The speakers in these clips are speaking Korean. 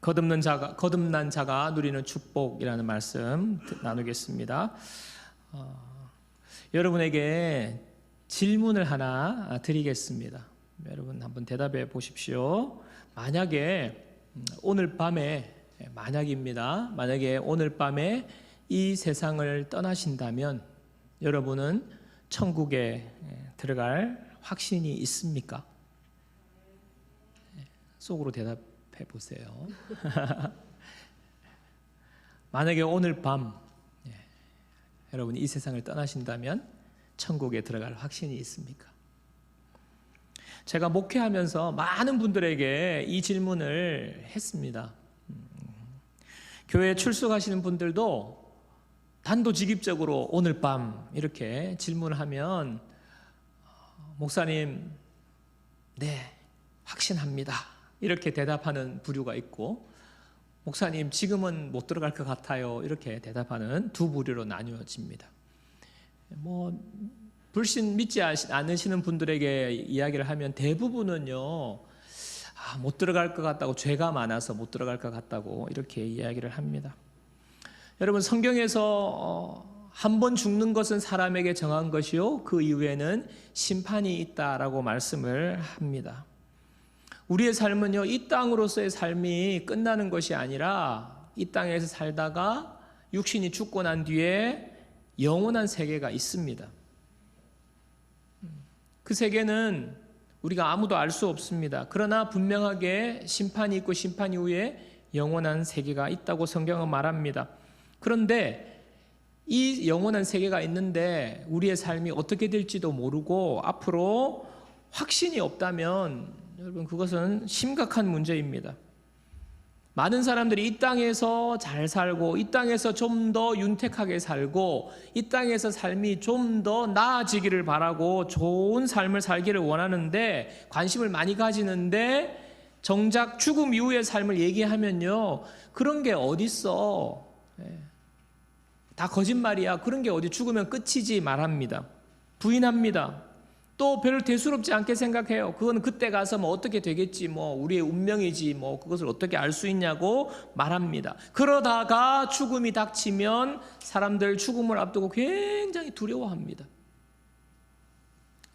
거듭난 자가 누리는 축복이라는 말씀 나누겠습니다. 여러분에게 질문을 하나 드리겠습니다. 여러분 한번 대답해 보십시오. 만약에 오늘 밤에, 만약에 오늘 밤에 이 세상을 떠나신다면 여러분은 천국에 들어갈 확신이 있습니까? 속으로 대답해 보세요. 만약에 오늘 밤 여러분이 이 세상을 떠나신다면 천국에 들어갈 확신이 있습니까? 제가 목회하면서 많은 분들에게 이 질문을 했습니다. 교회에 출석하시는 분들도 단도직입적으로 오늘 밤 이렇게 질문을 하면 목사님, 네, 확신합니다. 이렇게 대답하는 부류가 있고 목사님, 지금은 못 들어갈 것 같아요. 이렇게 대답하는 두 부류로 나뉘어집니다. 불신 믿지 않으시는 분들에게 이야기를 하면 대부분은요, 못 들어갈 것 같다고, 죄가 많아서 못 들어갈 것 같다고 이렇게 이야기를 합니다. 여러분, 성경에서 한 번 죽는 것은 사람에게 정한 것이요 그 이후에는 심판이 있다라고 말씀을 합니다. 우리의 삶은요, 이 땅으로서의 삶이 끝나는 것이 아니라 이 땅에서 살다가 육신이 죽고 난 뒤에 영원한 세계가 있습니다. 그 세계는 우리가 아무도 알 수 없습니다. 그러나 분명하게 심판이 있고 심판 이후에 영원한 세계가 있다고 성경은 말합니다. 그런데 이 영원한 세계가 있는데 우리의 삶이 어떻게 될지도 모르고 앞으로 확신이 없다면 여러분, 그것은 심각한 문제입니다. 많은 사람들이 이 땅에서 잘 살고 이 땅에서 좀 더 윤택하게 살고 이 땅에서 삶이 좀 더 나아지기를 바라고 좋은 삶을 살기를 원하는데 관심을 많이 가지는데 정작 죽음 이후의 삶을 얘기하면요, 그런 게 어딨어, 다 거짓말이야, 그런 게 어디, 죽으면 끝이지 말합니다. 부인합니다. 또 별로 대수롭지 않게 생각해요. 그건 그때 가서 어떻게 되겠지, 우리의 운명이지, 그것을 어떻게 알 수 있냐고 말합니다. 그러다가 죽음이 닥치면 사람들 죽음을 앞두고 굉장히 두려워합니다.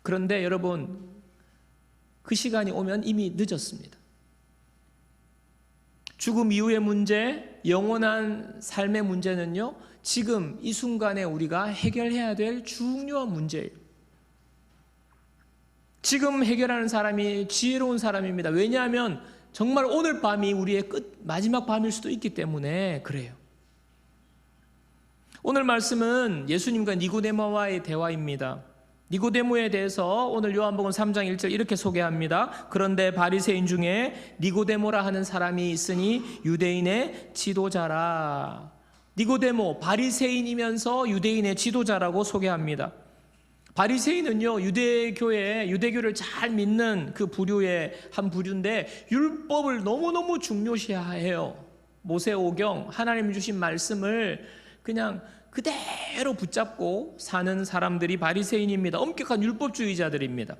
그런데 여러분, 그 시간이 오면 이미 늦었습니다. 죽음 이후의 문제, 영원한 삶의 문제는요, 지금 이 순간에 우리가 해결해야 될 중요한 문제예요. 지금 해결하는 사람이 지혜로운 사람입니다. 왜냐하면 정말 오늘 밤이 우리의 마지막 밤일 수도 있기 때문에 그래요. 오늘 말씀은 예수님과 니고데모와의 대화입니다. 니고데모에 대해서 오늘 요한복음 3장 1절 이렇게 소개합니다. 그런데 바리새인 중에 니고데모라 하는 사람이 있으니 유대인의 지도자라. 니고데모, 바리새인이면서 유대인의 지도자라고 소개합니다. 바리새인은요, 유대교를 잘 믿는 그 부류의 한 부류인데 율법을 너무너무 중요시해요. 모세오경, 하나님 주신 말씀을 그냥 그대로 붙잡고 사는 사람들이 바리새인입니다. 엄격한 율법주의자들입니다.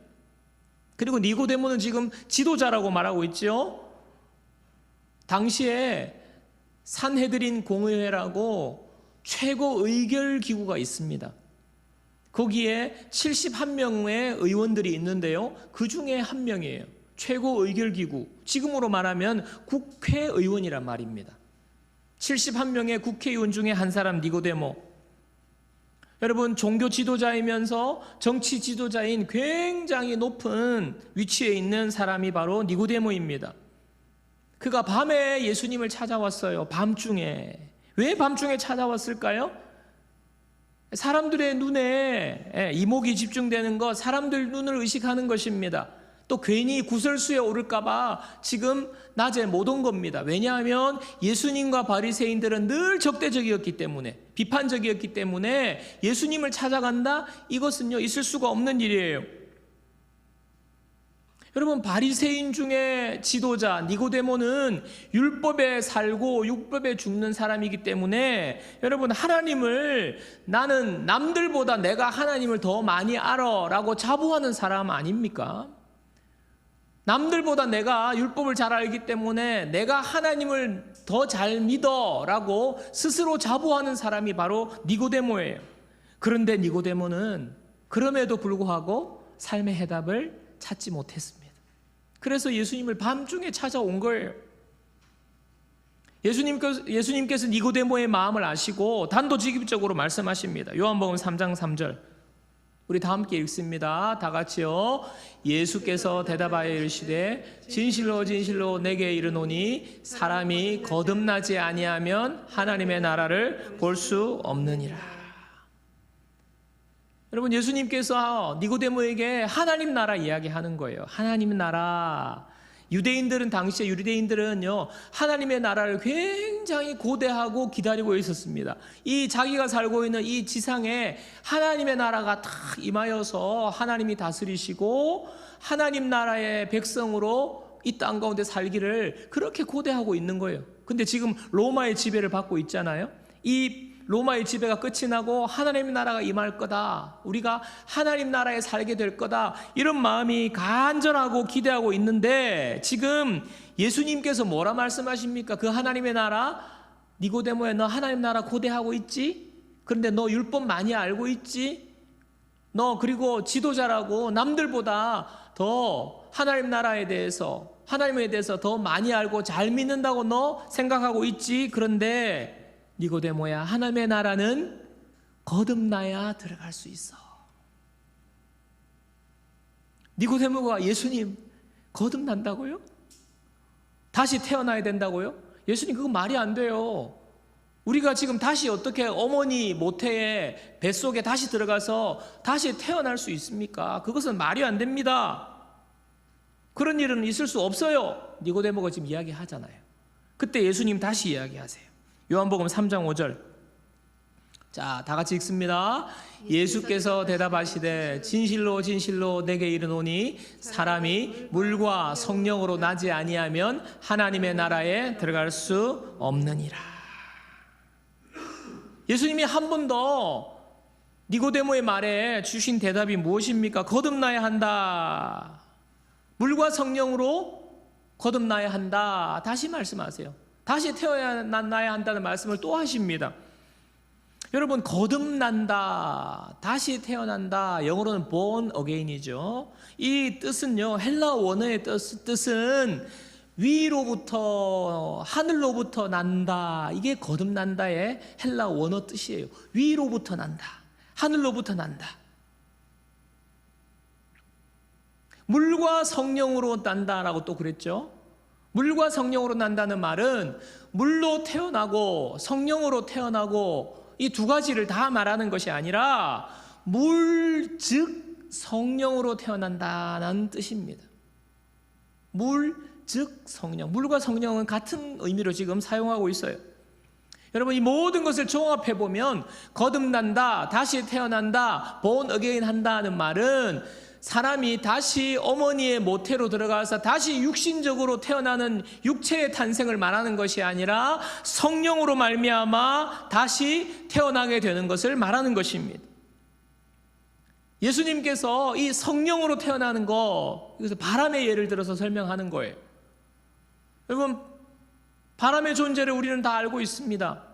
그리고 니고데모는 지금 지도자라고 말하고 있죠. 당시에 산헤드린 공의회라고 최고 의결 기구가 있습니다. 거기에 71명의 의원들이 있는데요, 그 중에 한 명이에요. 최고 의결기구, 지금으로 말하면 국회의원이란 말입니다. 71명의 국회의원 중에 한 사람, 니고데모. 여러분, 종교 지도자이면서 정치 지도자인 굉장히 높은 위치에 있는 사람이 바로 니고데모입니다. 그가 밤에 예수님을 찾아왔어요. 밤중에. 왜 밤중에 찾아왔을까요? 사람들의 눈에 이목이 집중되는 것, 사람들 눈을 의식하는 것입니다. 또 괜히 구설수에 오를까봐 지금 낮에 못 온 겁니다. 왜냐하면 예수님과 바리새인들은 늘 적대적이었기 때문에, 비판적이었기 때문에 예수님을 찾아간다? 이것은요, 있을 수가 없는 일이에요. 여러분, 바리새인 중에 지도자 니고데모는 율법에 살고 율법에 죽는 사람이기 때문에 여러분, 하나님을 나는 남들보다 내가 하나님을 더 많이 알아 라고 자부하는 사람 아닙니까? 남들보다 내가 율법을 잘 알기 때문에 내가 하나님을 더 잘 믿어라고 스스로 자부하는 사람이 바로 니고데모예요. 그런데 니고데모는 그럼에도 불구하고 삶의 해답을 찾지 못했습니다. 그래서 예수님을 밤중에 찾아온 거예요. 예수님께서 니고데모의 마음을 아시고 단도직입적으로 말씀하십니다. 요한복음 3장 3절 우리 다 함께 읽습니다. 다 같이요. 예수께서 대답하여 이르시되 진실로 진실로 내게 이르노니 사람이 거듭나지 아니하면 하나님의 나라를 볼 수 없느니라. 여러분, 예수님께서 니고데모에게 하나님 나라 이야기하는 거예요. 하나님 나라. 유대인들은, 당시에 유대인들은요, 하나님의 나라를 굉장히 고대하고 기다리고 있었습니다. 이 자기가 살고 있는 이 지상에 하나님의 나라가 딱 임하여서 하나님이 다스리시고 하나님 나라의 백성으로 이 땅 가운데 살기를 그렇게 고대하고 있는 거예요. 근데 지금 로마의 지배를 받고 있잖아요. 이 로마의 지배가 끝이 나고 하나님 나라가 임할 거다, 우리가 하나님 나라에 살게 될 거다, 이런 마음이 간절하고 기대하고 있는데 지금 예수님께서 뭐라 말씀하십니까? 그 하나님의 나라, 니고데모야 너 하나님 나라 고대하고 있지? 그런데 너 율법 많이 알고 있지? 너 그리고 지도자라고 남들보다 더 하나님 나라에 대해서, 하나님에 대해서 더 많이 알고 잘 믿는다고 너 생각하고 있지? 그런데 니고데모야, 하나님의 나라는 거듭나야 들어갈 수 있어. 니고데모가 예수님, 거듭난다고요? 다시 태어나야 된다고요? 예수님, 그거 말이 안 돼요. 우리가 지금 다시 어떻게 어머니 모태의 뱃속에 다시 들어가서 다시 태어날 수 있습니까? 그것은 말이 안 됩니다. 그런 일은 있을 수 없어요. 니고데모가 지금 이야기하잖아요. 그때 예수님 다시 이야기하세요. 요한복음 3장 5절. 자, 다 같이 읽습니다. 예수께서 대답하시되 진실로 진실로 내게 이르노니 사람이 물과 성령으로 나지 아니하면 하나님의 나라에 들어갈 수 없느니라. 예수님이 한 번 더 니고데모의 말에 주신 대답이 무엇입니까? 거듭나야 한다. 물과 성령으로 거듭나야 한다. 다시 말씀하세요. 다시 태어나야 한다는 말씀을 또 하십니다. 여러분, 거듭난다, 다시 태어난다, 영어로는 born again이죠. 이 뜻은요, 헬라 원어의 뜻은 위로부터, 하늘로부터 난다. 이게 거듭난다의 헬라 원어 뜻이에요. 위로부터 난다, 하늘로부터 난다. 물과 성령으로 난다라고 또 그랬죠. 물과 성령으로 난다는 말은 물로 태어나고 성령으로 태어나고 이 두 가지를 다 말하는 것이 아니라 물 즉 성령으로 태어난다는 뜻입니다. 물 즉 성령, 물과 성령은 같은 의미로 지금 사용하고 있어요. 여러분, 이 모든 것을 종합해 보면 거듭난다, 다시 태어난다, born again 한다는 말은 사람이 다시 어머니의 모태로 들어가서 다시 육신적으로 태어나는 육체의 탄생을 말하는 것이 아니라 성령으로 말미암아 다시 태어나게 되는 것을 말하는 것입니다. 예수님께서 이 성령으로 태어나는 거, 이것을 바람의 예를 들어서 설명하는 거예요. 여러분, 바람의 존재를 우리는 다 알고 있습니다.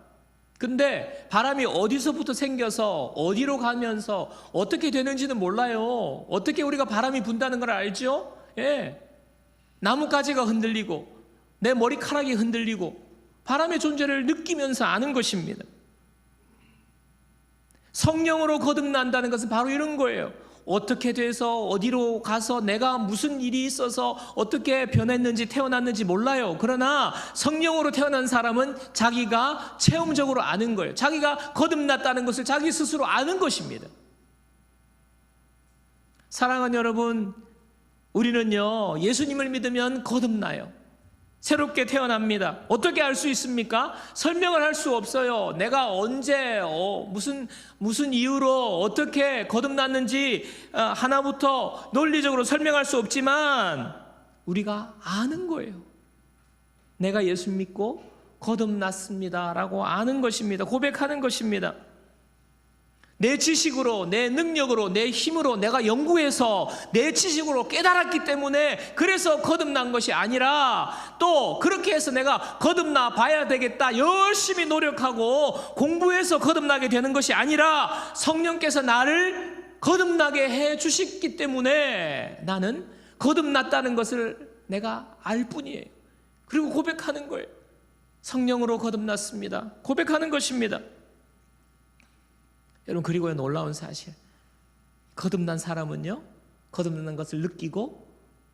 근데 바람이 어디서부터 생겨서 어디로 가면서 어떻게 되는지는 몰라요. 어떻게 우리가 바람이 분다는 걸 알죠? 예. 나뭇가지가 흔들리고 내 머리카락이 흔들리고 바람의 존재를 느끼면서 아는 것입니다. 성령으로 거듭난다는 것은 바로 이런 거예요. 어떻게 돼서 어디로 가서 내가 무슨 일이 있어서 어떻게 변했는지 태어났는지 몰라요. 그러나 성령으로 태어난 사람은 자기가 체험적으로 아는 거예요. 자기가 거듭났다는 것을 자기 스스로 아는 것입니다. 사랑하는 여러분, 우리는요, 예수님을 믿으면 거듭나요. 새롭게 태어납니다. 어떻게 알 수 있습니까? 설명을 할 수 없어요. 내가 언제 무슨 이유로 어떻게 거듭났는지 하나부터 논리적으로 설명할 수 없지만 우리가 아는 거예요. 내가 예수 믿고 거듭났습니다 라고 아는 것입니다. 고백하는 것입니다. 내 지식으로, 내 능력으로, 내 힘으로 내가 연구해서 내 지식으로 깨달았기 때문에 그래서 거듭난 것이 아니라, 또 그렇게 해서 내가 거듭나 봐야 되겠다 열심히 노력하고 공부해서 거듭나게 되는 것이 아니라, 성령께서 나를 거듭나게 해 주셨기 때문에 나는 거듭났다는 것을 내가 알 뿐이에요. 그리고 고백하는 거예요. 성령으로 거듭났습니다. 고백하는 것입니다. 여러분, 그리고 놀라운 사실, 거듭난 사람은요, 거듭난 것을 느끼고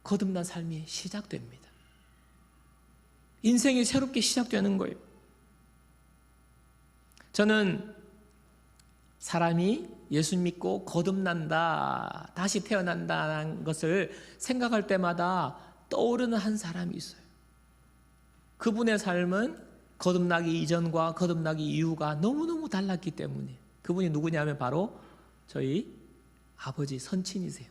거듭난 삶이 시작됩니다. 인생이 새롭게 시작되는 거예요. 저는 사람이 예수 믿고 거듭난다, 다시 태어난다는 것을 생각할 때마다 떠오르는 한 사람이 있어요. 그분의 삶은 거듭나기 이전과 거듭나기 이후가 너무너무 달랐기 때문에. 그분이 누구냐면 바로 저희 아버지 선친이세요.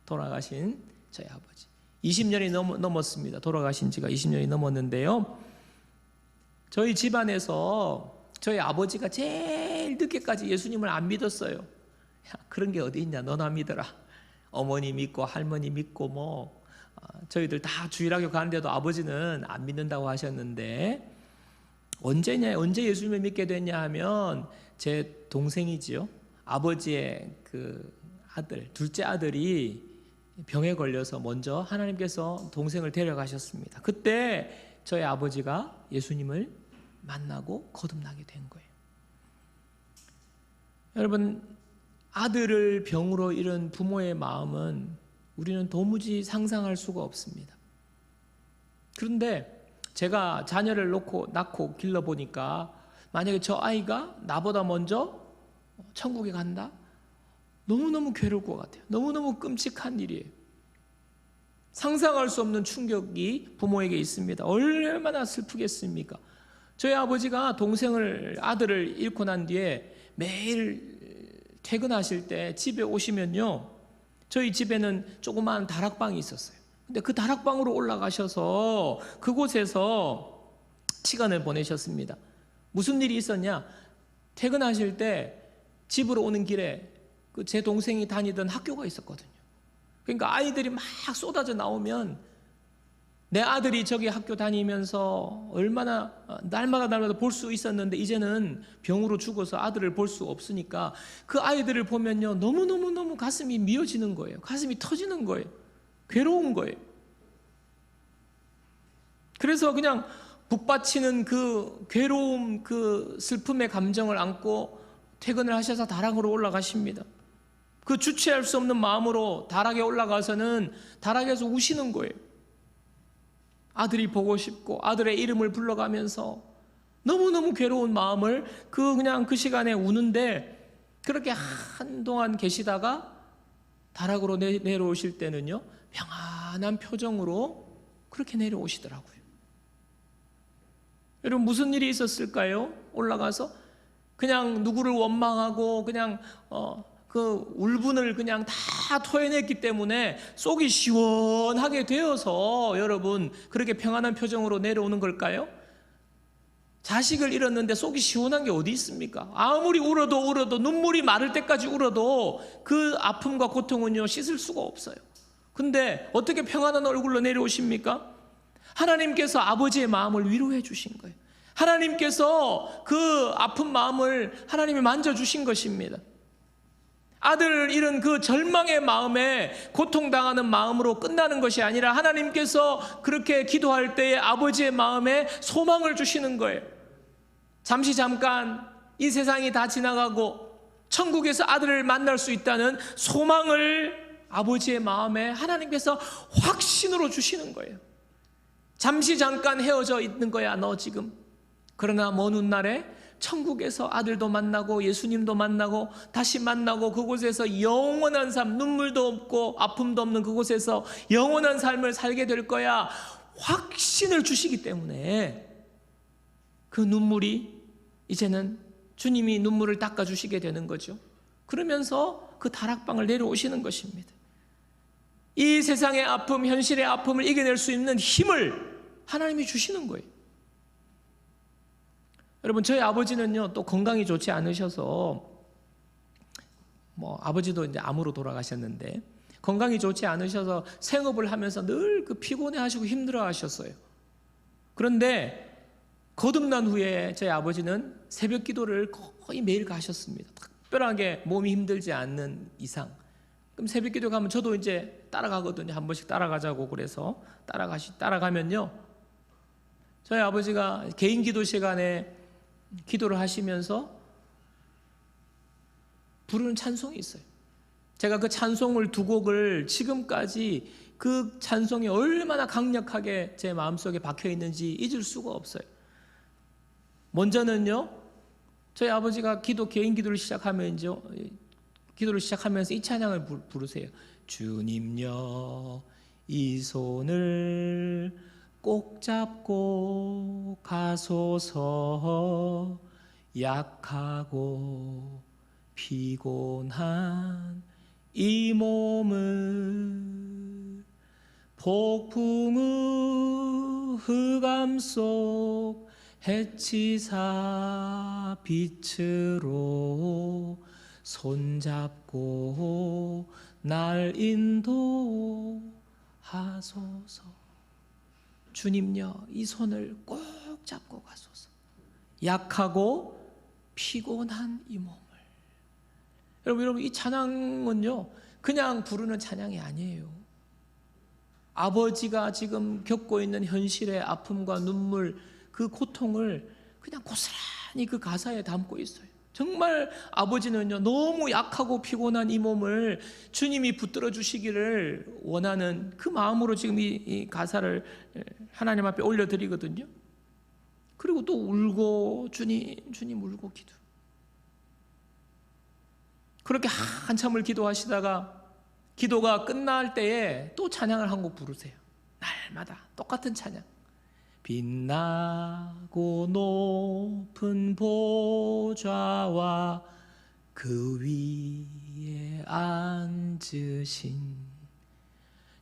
돌아가신 저희 아버지. 20년이 넘었습니다. 돌아가신 지가 20년이 넘었는데요, 저희 집안에서 저희 아버지가 제일 늦게까지 예수님을 안 믿었어요. 야, 그런 게 어디 있냐, 너나 믿어라. 어머니 믿고 할머니 믿고 저희들 다 주일학교 가는데도 아버지는 안 믿는다고 하셨는데, 언제 예수님을 믿게 됐냐 하면 제 동생이지요. 아버지의 그 아들, 둘째 아들이 병에 걸려서 먼저 하나님께서 동생을 데려가셨습니다. 그때 저희 아버지가 예수님을 만나고 거듭나게 된 거예요. 여러분, 아들을 병으로 잃은 부모의 마음은 우리는 도무지 상상할 수가 없습니다. 그런데 제가 자녀를 낳고 길러보니까, 만약에 저 아이가 나보다 먼저 천국에 간다? 너무너무 괴로울 것 같아요. 너무너무 끔찍한 일이에요. 상상할 수 없는 충격이 부모에게 있습니다. 얼마나 슬프겠습니까? 저희 아버지가 아들을 잃고 난 뒤에 매일 퇴근하실 때 집에 오시면요, 저희 집에는 조그마한 다락방이 있었어요. 근데 그 다락방으로 올라가셔서 그곳에서 시간을 보내셨습니다. 무슨 일이 있었냐? 퇴근하실 때 집으로 오는 길에 제 동생이 다니던 학교가 있었거든요. 그러니까 아이들이 막 쏟아져 나오면 내 아들이 저기 학교 다니면서 얼마나 날마다 볼 수 있었는데, 이제는 병으로 죽어서 아들을 볼 수 없으니까 그 아이들을 보면요, 너무너무 가슴이 미어지는 거예요. 가슴이 터지는 거예요. 괴로운 거예요. 그래서 그냥 북받치는 그 괴로움, 그 슬픔의 감정을 안고 퇴근을 하셔서 다락으로 올라가십니다. 그 주체할 수 없는 마음으로 다락에 올라가서는 다락에서 우시는 거예요. 아들이 보고 싶고 아들의 이름을 불러가면서 너무너무 괴로운 마음을 그냥 그 시간에 우는데, 그렇게 한동안 계시다가 다락으로 내려오실 때는요, 평안한 표정으로 그렇게 내려오시더라고요. 여러분, 무슨 일이 있었을까요? 올라가서 그냥 누구를 원망하고 그냥 그 울분을 그냥 다 토해냈기 때문에 속이 시원하게 되어서 여러분 그렇게 평안한 표정으로 내려오는 걸까요? 자식을 잃었는데 속이 시원한 게 어디 있습니까? 아무리 울어도 눈물이 마를 때까지 울어도 그 아픔과 고통은요, 씻을 수가 없어요. 근데 어떻게 평안한 얼굴로 내려오십니까? 하나님께서 아버지의 마음을 위로해 주신 거예요. 하나님께서 그 아픈 마음을 하나님이 만져주신 것입니다. 아들을 잃은 그 절망의 마음에, 고통당하는 마음으로 끝나는 것이 아니라 하나님께서 그렇게 기도할 때에 아버지의 마음에 소망을 주시는 거예요. 잠깐 이 세상이 다 지나가고 천국에서 아들을 만날 수 있다는 소망을 아버지의 마음에 하나님께서 확신으로 주시는 거예요. 잠깐 헤어져 있는 거야, 너 지금. 그러나 먼 훗날에 천국에서 아들도 만나고 예수님도 만나고 다시 만나고 그곳에서 영원한 삶, 눈물도 없고 아픔도 없는 그곳에서 영원한 삶을 살게 될 거야, 확신을 주시기 때문에 그 눈물이 이제는 주님이 눈물을 닦아주시게 되는 거죠. 그러면서 그 다락방을 내려오시는 것입니다. 이 세상의 아픔, 현실의 아픔을 이겨낼 수 있는 힘을 하나님이 주시는 거예요. 여러분, 저희 아버지는요, 또 건강이 좋지 않으셔서 아버지도 이제 암으로 돌아가셨는데 건강이 좋지 않으셔서 생업을 하면서 늘 그 피곤해하시고 힘들어하셨어요. 그런데 거듭난 후에 저희 아버지는 새벽 기도를 거의 매일 가셨습니다. 특별하게 몸이 힘들지 않는 이상. 그럼 새벽 기도 가면 저도 이제 따라가거든요. 한 번씩 따라가자고 그래서 따라가면요, 저희 아버지가 개인 기도 시간에 기도를 하시면서 부르는 찬송이 있어요. 제가 그 찬송을 두 곡을 지금까지 그 찬송이 얼마나 강력하게 제 마음속에 박혀 있는지 잊을 수가 없어요. 먼저는요, 저희 아버지가 개인 기도를 시작하면서 이 찬양을 부르세요. 주님여 이 손을 꼭 잡고 가소서, 약하고 피곤한 이 몸을 폭풍의 흑암 속 해치사 빛으로 손잡고 날 인도하소서. 주님여 이 손을 꼭 잡고 가소서, 약하고 피곤한 이 몸을. 여러분 이 찬양은요 그냥 부르는 찬양이 아니에요. 아버지가 지금 겪고 있는 현실의 아픔과 눈물, 그 고통을 그냥 고스란히 그 가사에 담고 있어요. 정말 아버지는요 너무 약하고 피곤한 이 몸을 주님이 붙들어 주시기를 원하는 그 마음으로 지금 이 가사를 하나님 앞에 올려드리거든요. 그리고 또 울고 주님 울고 기도. 그렇게 한참을 기도하시다가 기도가 끝날 때에 또 찬양을 한 곡 부르세요. 날마다 똑같은 찬양. 빛나고 높은 보좌와 그 위에 앉으신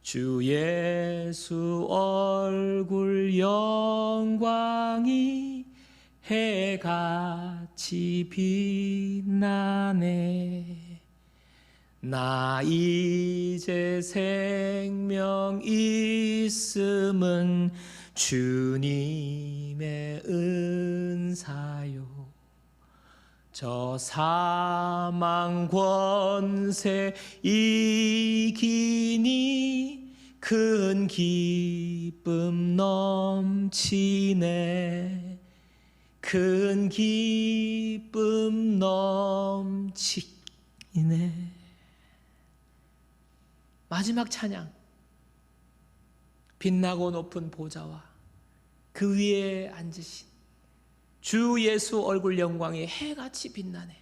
주 예수 얼굴 영광이 해같이 빛나네. 나 이제 생명 있음은 주님의 은사요. 저 사망 권세 이기니 큰 기쁨 넘치네. 큰 기쁨 넘치네. 마지막 찬양. 빛나고 높은 보좌와 그 위에 앉으신 주 예수 얼굴 영광이 해같이 빛나네.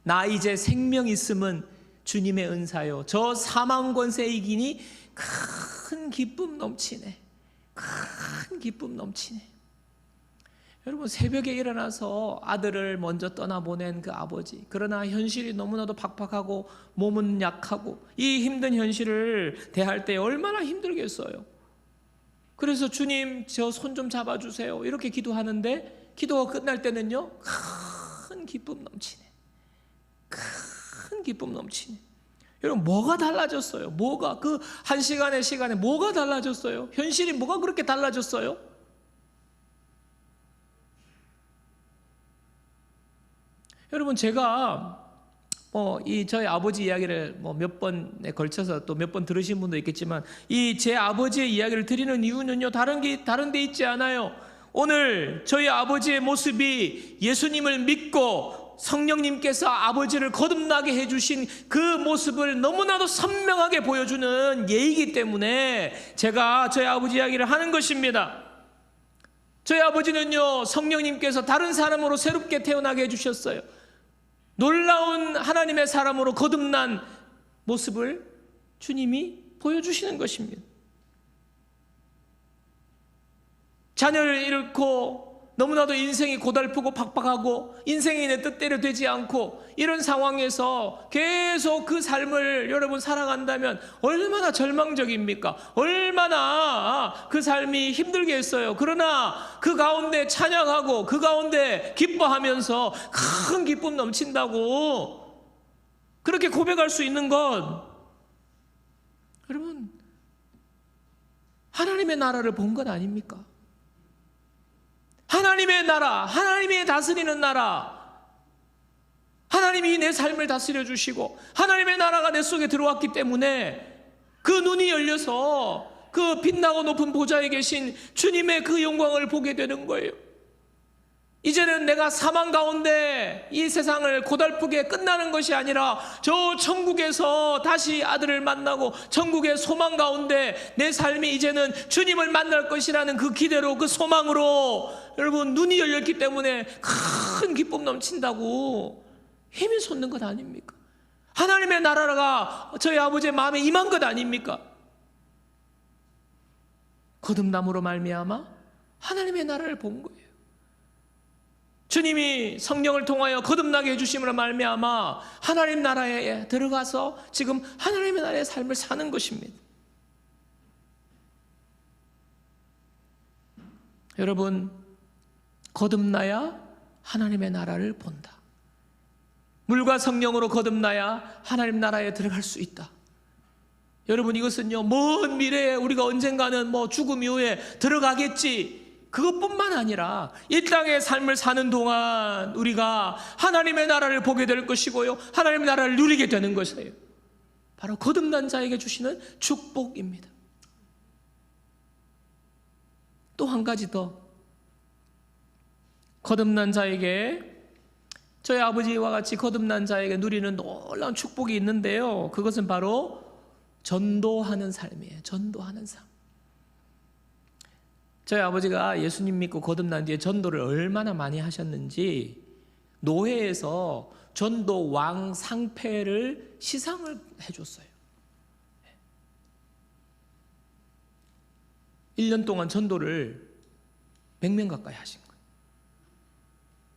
나 이제 생명 있음은 주님의 은사요. 저 사망 권세 이기니 큰 기쁨 넘치네. 큰 기쁨 넘치네. 여러분 새벽에 일어나서 아들을 먼저 떠나보낸 그 아버지, 그러나 현실이 너무나도 팍팍하고 몸은 약하고 이 힘든 현실을 대할 때 얼마나 힘들겠어요. 그래서 주님 저 손 좀 잡아주세요 이렇게 기도하는데 기도가 끝날 때는요 큰 기쁨 넘치네. 큰 기쁨 넘치네. 여러분 뭐가 달라졌어요? 뭐가 그 한 시간의 시간에 뭐가 달라졌어요? 현실이 뭐가 그렇게 달라졌어요? 여러분 제가 저희 아버지 이야기를 몇 번에 걸쳐서 또 몇 번 들으신 분도 있겠지만 이 제 아버지의 이야기를 드리는 이유는요 다른 데 있지 않아요. 오늘 저희 아버지의 모습이 예수님을 믿고 성령님께서 아버지를 거듭나게 해주신 그 모습을 너무나도 선명하게 보여주는 예이기 때문에 제가 저희 아버지 이야기를 하는 것입니다. 저희 아버지는요 성령님께서 다른 사람으로 새롭게 태어나게 해주셨어요. 놀라운 하나님의 사람으로 거듭난 모습을 주님이 보여주시는 것입니다. 자녀를 잃고 너무나도 인생이 고달프고 팍팍하고 인생이 내 뜻대로 되지 않고 이런 상황에서 계속 그 삶을 여러분 살아간다면 얼마나 절망적입니까? 얼마나 그 삶이 힘들겠어요. 그러나 그 가운데 찬양하고 그 가운데 기뻐하면서 큰 기쁨 넘친다고 그렇게 고백할 수 있는 건 여러분 하나님의 나라를 본 것 아닙니까? 하나님의 나라, 하나님이 다스리는 나라, 하나님이 내 삶을 다스려 주시고 하나님의 나라가 내 속에 들어왔기 때문에 그 눈이 열려서 그 빛나고 높은 보좌에 계신 주님의 그 영광을 보게 되는 거예요. 이제는 내가 사망 가운데 이 세상을 고달프게 끝나는 것이 아니라 저 천국에서 다시 아들을 만나고 천국의 소망 가운데 내 삶이 이제는 주님을 만날 것이라는 그 기대로, 그 소망으로 여러분 눈이 열렸기 때문에 큰 기쁨 넘친다고 힘이 솟는 것 아닙니까? 하나님의 나라가 저희 아버지의 마음에 임한 것 아닙니까? 거듭남으로 말미암아 하나님의 나라를 본 거예요. 주님이 성령을 통하여 거듭나게 해주심으로 말미암아 하나님 나라에 들어가서 지금 하나님의 나라의 삶을 사는 것입니다. 여러분, 거듭나야 하나님의 나라를 본다. 물과 성령으로 거듭나야 하나님 나라에 들어갈 수 있다. 여러분, 이것은요 먼 미래에 우리가 언젠가는 죽음 이후에 들어가겠지, 그것뿐만 아니라 이 땅의 삶을 사는 동안 우리가 하나님의 나라를 보게 될 것이고요, 하나님의 나라를 누리게 되는 것이에요. 바로 거듭난 자에게 주시는 축복입니다. 또 한 가지 더, 거듭난 자에게, 저희 아버지와 같이 거듭난 자에게 누리는 놀라운 축복이 있는데요, 그것은 바로 전도하는 삶이에요. 전도하는 삶. 저희 아버지가 예수님 믿고 거듭난 뒤에 전도를 얼마나 많이 하셨는지 노회에서 전도 왕 상패를 시상을 해줬어요. 1년 동안 전도를 100명 가까이 하신 거예요.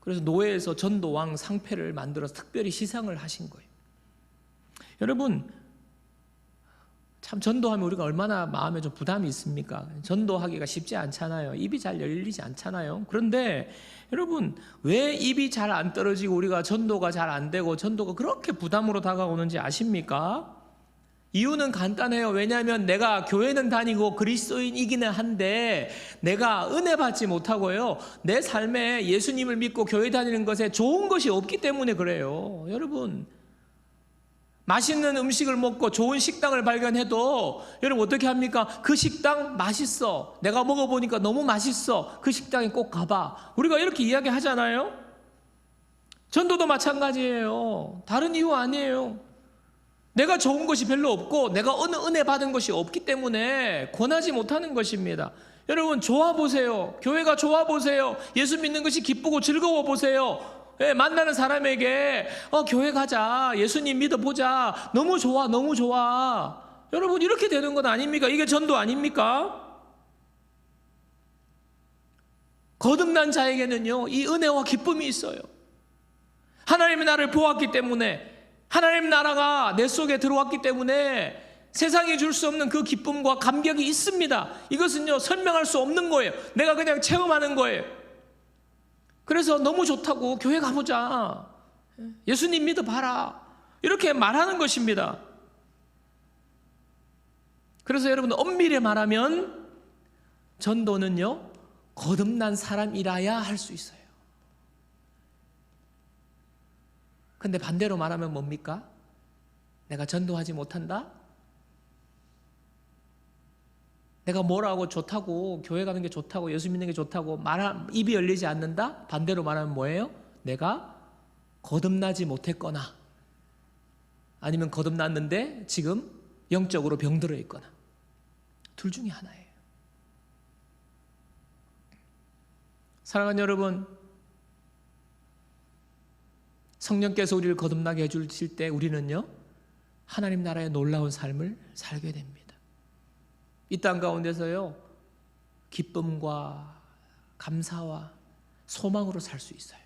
그래서 노회에서 전도 왕 상패를 만들어서 특별히 시상을 하신 거예요. 여러분, 참 전도하면 우리가 얼마나 마음에 좀 부담이 있습니까? 전도하기가 쉽지 않잖아요. 입이 잘 열리지 않잖아요. 그런데 여러분, 왜 입이 잘 안 떨어지고 우리가 전도가 잘 안 되고 전도가 그렇게 부담으로 다가오는지 아십니까? 이유는 간단해요. 왜냐하면 내가 교회는 다니고 그리스도인이기는 한데 내가 은혜 받지 못하고요, 내 삶에 예수님을 믿고 교회 다니는 것에 좋은 것이 없기 때문에 그래요. 여러분, 맛있는 음식을 먹고 좋은 식당을 발견해도 여러분 어떻게 합니까? 그 식당 맛있어, 내가 먹어보니까 너무 맛있어, 그 식당에 꼭 가봐, 우리가 이렇게 이야기하잖아요. 전도도 마찬가지예요. 다른 이유 아니에요. 내가 좋은 것이 별로 없고 내가 어느 은혜 받은 것이 없기 때문에 권하지 못하는 것입니다. 여러분, 좋아 보세요. 교회가 좋아 보세요. 예수 믿는 것이 기쁘고 즐거워 보세요. 만나는 사람에게 교회 가자, 예수님 믿어보자, 너무 좋아, 너무 좋아. 여러분, 이렇게 되는 건 아닙니까? 이게 전도 아닙니까? 거듭난 자에게는요 이 은혜와 기쁨이 있어요. 하나님의 나라를 보았기 때문에, 하나님 나라가 내 속에 들어왔기 때문에 세상이 줄 수 없는 그 기쁨과 감격이 있습니다. 이것은요 설명할 수 없는 거예요. 내가 그냥 체험하는 거예요. 그래서 너무 좋다고 교회 가보자, 예수님 믿어봐라, 이렇게 말하는 것입니다. 그래서 여러분, 엄밀히 말하면 전도는요 거듭난 사람이라야 할 수 있어요. 근데 반대로 말하면 뭡니까? 내가 전도하지 못한다? 내가 뭐라고 좋다고, 교회 가는 게 좋다고, 예수 믿는 게 좋다고 입이 열리지 않는다? 반대로 말하면 뭐예요? 내가 거듭나지 못했거나 아니면 거듭났는데 지금 영적으로 병들어 있거나, 둘 중에 하나예요. 사랑하는 여러분, 성령께서 우리를 거듭나게 해주실 때 우리는요 하나님 나라의 놀라운 삶을 살게 됩니다. 이 땅 가운데서요 기쁨과 감사와 소망으로 살 수 있어요.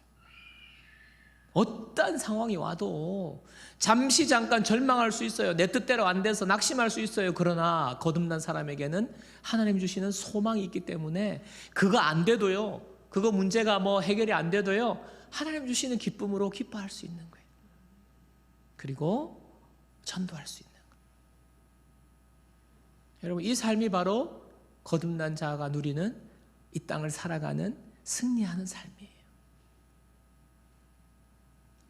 어떤 상황이 와도 잠시 잠깐 절망할 수 있어요. 내 뜻대로 안 돼서 낙심할 수 있어요. 그러나 거듭난 사람에게는 하나님 주시는 소망이 있기 때문에 그거 안 돼도요, 그거 문제가 해결이 안 돼도요 하나님 주시는 기쁨으로 기뻐할 수 있는 거예요. 그리고 전도할 수 있는 것. 여러분, 이 삶이 바로 거듭난 자가 누리는 이 땅을 살아가는 승리하는 삶이에요.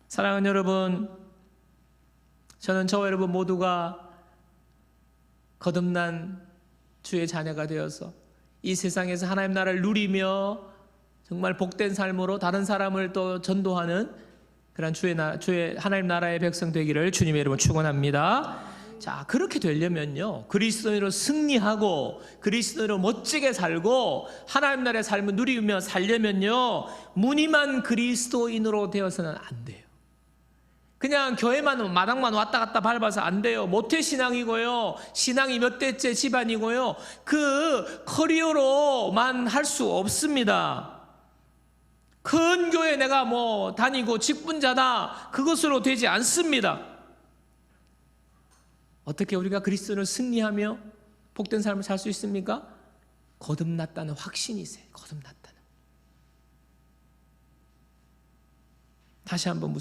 사랑하는 여러분, 저는 저와 여러분 모두가 거듭난 주의 자녀가 되어서 이 세상에서 하나님 나라를 누리며 정말 복된 삶으로 다른 사람을 또 전도하는 그런 주의 하나님 나라의 백성 되기를 주님의 이름으로 축원합니다. 자, 그렇게 되려면요, 그리스도인으로 승리하고 그리스도인으로 멋지게 살고 하나님 나라의 삶을 누리며 살려면요, 무늬만 그리스도인으로 되어서는 안 돼요. 그냥 교회만 마당만 왔다 갔다 밟아서 안 돼요. 모태신앙이고요, 신앙이 몇 대째 집안이고요, 그 커리어로만 할 수 없습니다. 큰 교회 내가 뭐 다니고 직분자다, 그것으로 되지 않습니다. 어떻게 우리가 그리스도를 승리하며 복된 삶을 살 수 있습니까? 거듭났다는 확신이 있어요. 거듭났다는. 다시 한번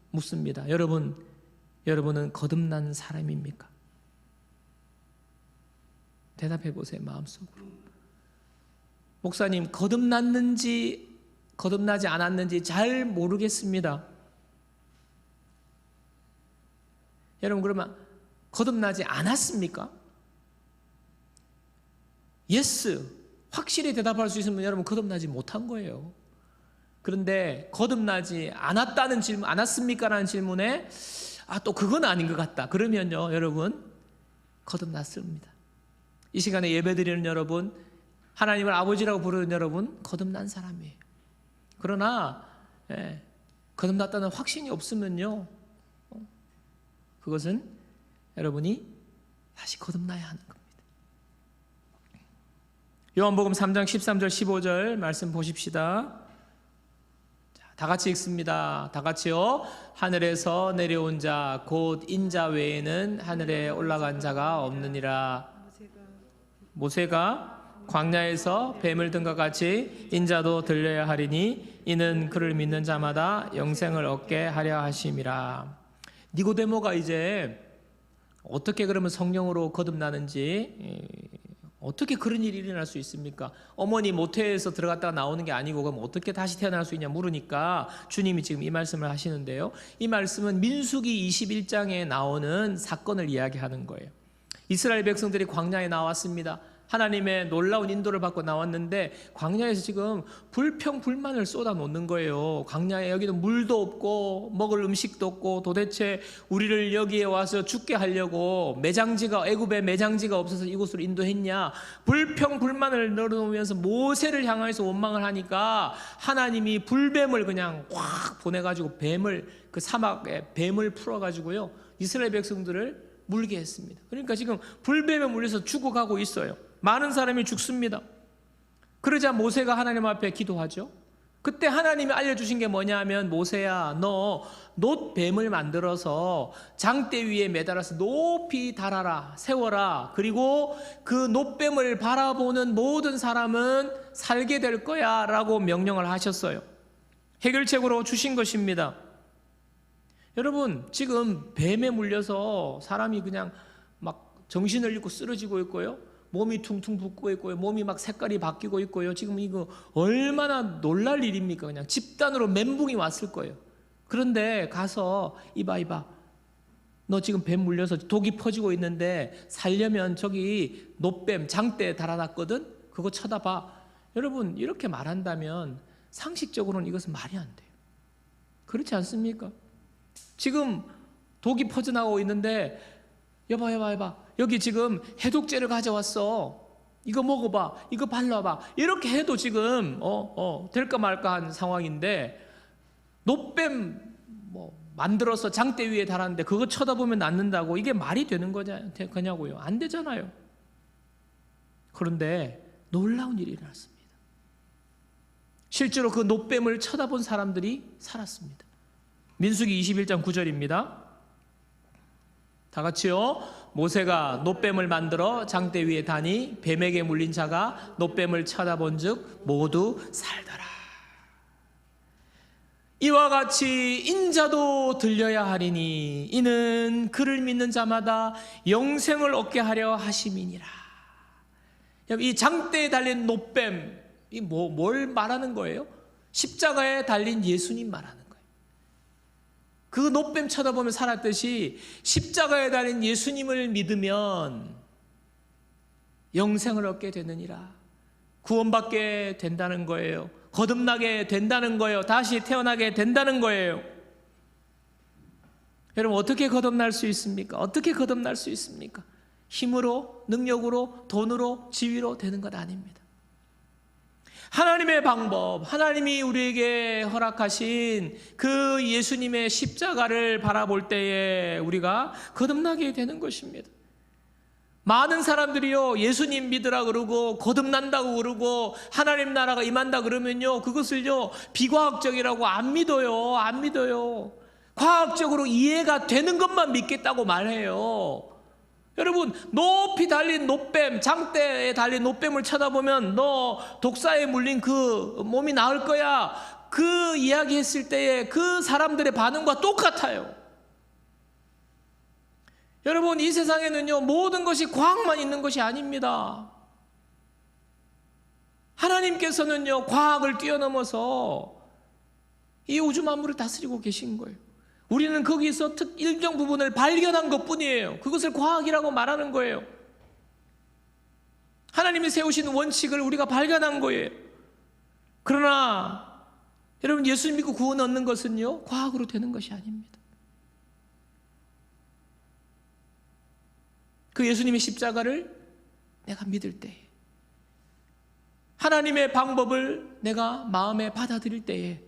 묻습니다. 여러분은 거듭난 사람입니까? 대답해 보세요. 마음속으로. 목사님, 거듭났는지 거듭나지 않았는지 잘 모르겠습니다. 여러분, 그러면 거듭나지 않았습니까? 예스, 확실히 대답할 수 있으면 여러분 거듭나지 못한 거예요. 그런데 거듭나지 않았다는 질문, 않았습니까? 라는 질문에 또 그건 아닌 것 같다. 그러면요, 여러분 거듭났습니다. 이 시간에 예배드리는 여러분, 하나님을 아버지라고 부르는 여러분, 거듭난 사람이에요. 그러나 거듭났다는 확신이 없으면요, 그것은 여러분이 다시 거듭나야 하는 겁니다. 요한복음 3장 13절 15절 말씀 보십시다. 자, 다 같이 읽습니다. 다 같이요. 하늘에서 내려온 자 곧 인자 외에는 하늘에 올라간 자가 없느니라. 모세가 광야에서 뱀을 든 것 같이 인자도 들려야 하리니 이는 그를 믿는 자마다 영생을 얻게 하려 하심이라. 니고데모가 이제 어떻게 그러면 성령으로 거듭나는지, 어떻게 그런 일이 일어날 수 있습니까? 어머니 모태에서 들어갔다가 나오는 게 아니고 그럼 어떻게 다시 태어날 수 있냐 물으니까 주님이 지금 이 말씀을 하시는데요, 이 말씀은 민수기 21장에 나오는 사건을 이야기하는 거예요. 이스라엘 백성들이 광야에 나왔습니다. 하나님의 놀라운 인도를 받고 나왔는데 광야에서 지금 불평불만을 쏟아놓는 거예요. 광야에 여기는 물도 없고 먹을 음식도 없고 도대체 우리를 여기에 와서 죽게 하려고 애굽에 매장지가 없어서 이곳으로 인도했냐, 불평불만을 널어놓으면서 모세를 향해서 원망을 하니까 하나님이 불뱀을 그냥 확 보내가지고 그 사막에 뱀을 풀어가지고요 이스라엘 백성들을 물게 했습니다. 그러니까 지금 불뱀에 물려서 죽어가고 있어요. 많은 사람이 죽습니다. 그러자 모세가 하나님 앞에 기도하죠. 그때 하나님이 알려주신 게 뭐냐 하면, 모세야, 너 놋뱀을 만들어서 장대 위에 매달아서 높이 달아라, 세워라. 그리고 그 놋뱀을 바라보는 모든 사람은 살게 될 거야 라고 명령을 하셨어요. 해결책으로 주신 것입니다. 여러분, 지금 뱀에 물려서 사람이 그냥 막 정신을 잃고 쓰러지고 있고요, 몸이 퉁퉁 붓고 있고요, 몸이 막 색깔이 바뀌고 있고요. 지금 이거 얼마나 놀랄 일입니까? 그냥 집단으로 멘붕이 왔을 거예요. 그런데 가서 이봐, 너 지금 뱀 물려서 독이 퍼지고 있는데 살려면 저기 놋뱀 장대에 달아놨거든, 그거 쳐다봐. 여러분, 이렇게 말한다면 상식적으로는 이것은 말이 안 돼요. 그렇지 않습니까? 지금 독이 퍼져나오고 있는데 여봐, 여기 지금 해독제를 가져왔어, 이거 먹어봐, 이거 발라봐, 이렇게 해도 지금 될까 말까 한 상황인데, 놋뱀 만들어서 장대 위에 달았는데 그거 쳐다보면 낫는다고, 이게 말이 되는 거냐고요? 안 되잖아요. 그런데 놀라운 일이 일어났습니다. 실제로 그 놋뱀을 쳐다본 사람들이 살았습니다. 민수기 21장 9절입니다. 다 같이요. 모세가 놋뱀을 만들어 장대 위에 다니 뱀에게 물린 자가 놋뱀을 쳐다본 즉 모두 살더라. 이와 같이 인자도 들려야 하리니 이는 그를 믿는 자마다 영생을 얻게 하려 하심이니라. 이 장대에 달린 노뱀, 뭘 말하는 거예요? 십자가에 달린 예수님 말하는 거예요. 그 노뱀 쳐다보면 살았듯이 십자가에 달린 예수님을 믿으면 영생을 얻게 되느니라. 구원받게 된다는 거예요. 거듭나게 된다는 거예요. 다시 태어나게 된다는 거예요. 여러분, 어떻게 거듭날 수 있습니까? 어떻게 거듭날 수 있습니까? 힘으로, 능력으로, 돈으로, 지위로 되는 것 아닙니다. 하나님의 방법, 하나님이 우리에게 허락하신 그 예수님의 십자가를 바라볼 때에 우리가 거듭나게 되는 것입니다. 많은 사람들이요, 예수님 믿으라 그러고 거듭난다고 그러고 하나님 나라가 임한다 그러면요, 그것을요 비과학적이라고 안 믿어요. 안 믿어요. 과학적으로 이해가 되는 것만 믿겠다고 말해요. 여러분, 높이 달린 노뱀, 장대에 달린 노뱀을 쳐다보면 너 독사에 물린 그 몸이 나을 거야, 그 이야기 했을 때에 그 사람들의 반응과 똑같아요. 여러분, 이 세상에는요 모든 것이 과학만 있는 것이 아닙니다. 하나님께서는요 과학을 뛰어넘어서 이 우주 만물을 다스리고 계신 거예요. 우리는 거기서 일정 부분을 발견한 것뿐이에요. 그것을 과학이라고 말하는 거예요. 하나님이 세우신 원칙을 우리가 발견한 거예요. 그러나 여러분, 예수 믿고 구원 얻는 것은요 과학으로 되는 것이 아닙니다. 그 예수님의 십자가를 내가 믿을 때에, 하나님의 방법을 내가 마음에 받아들일 때에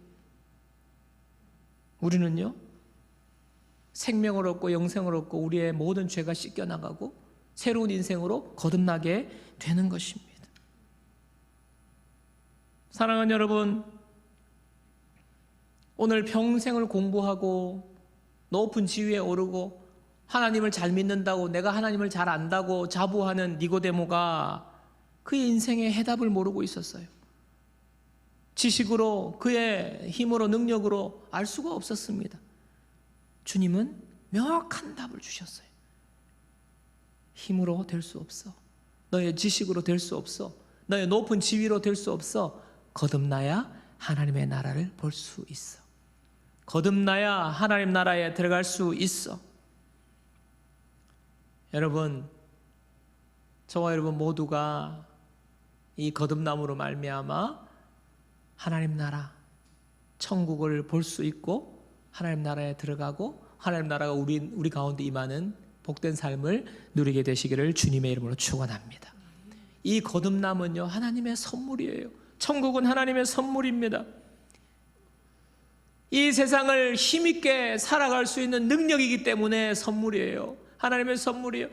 우리는요 생명을 얻고 영생을 얻고 우리의 모든 죄가 씻겨나가고 새로운 인생으로 거듭나게 되는 것입니다. 사랑하는 여러분, 오늘 평생을 공부하고 높은 지위에 오르고 하나님을 잘 믿는다고, 내가 하나님을 잘 안다고 자부하는 니고데모가 그의 인생의 해답을 모르고 있었어요. 지식으로, 그의 힘으로, 능력으로 알 수가 없었습니다. 주님은 명확한 답을 주셨어요. 힘으로 될 수 없어. 너의 지식으로 될 수 없어. 너의 높은 지위로 될 수 없어. 거듭나야 하나님의 나라를 볼 수 있어. 거듭나야 하나님 나라에 들어갈 수 있어. 여러분, 저와 여러분 모두가 이 거듭남으로 말미암아 하나님 나라, 천국을 볼 수 있고 하나님 나라에 들어가고 하나님 나라가 우리 가운데 임하는 복된 삶을 누리게 되시기를 주님의 이름으로 축원합니다. 이 거듭남은요 하나님의 선물이에요. 천국은 하나님의 선물입니다. 이 세상을 힘있게 살아갈 수 있는 능력이기 때문에 선물이에요. 하나님의 선물이에요.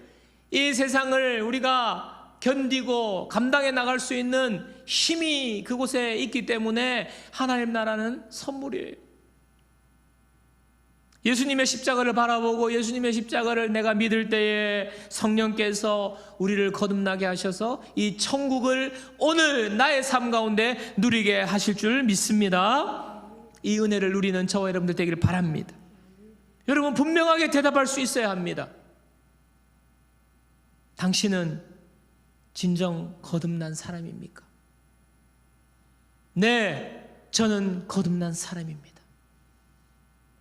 이 세상을 우리가 견디고 감당해 나갈 수 있는 힘이 그곳에 있기 때문에 하나님 나라는 선물이에요. 예수님의 십자가를 바라보고 예수님의 십자가를 내가 믿을 때에 성령께서 우리를 거듭나게 하셔서 이 천국을 오늘 나의 삶 가운데 누리게 하실 줄 믿습니다. 이 은혜를 누리는 저와 여러분들 되기를 바랍니다. 여러분, 분명하게 대답할 수 있어야 합니다. 당신은 진정 거듭난 사람입니까? 네, 저는 거듭난 사람입니다.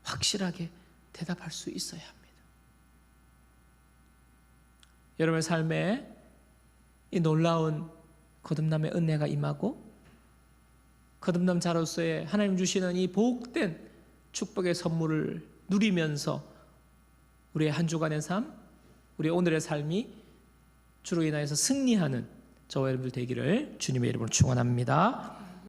확실하게 대답할 수 있어야 합니다. 여러분의 삶에 이 놀라운 거듭남의 은혜가 임하고 거듭남 자로서의 하나님 주시는 이 복된 축복의 선물을 누리면서 우리의 한 주간의 삶, 우리의 오늘의 삶이 주로 인하여서 승리하는 저와 여러분들 되기를 주님의 이름으로 축원합니다.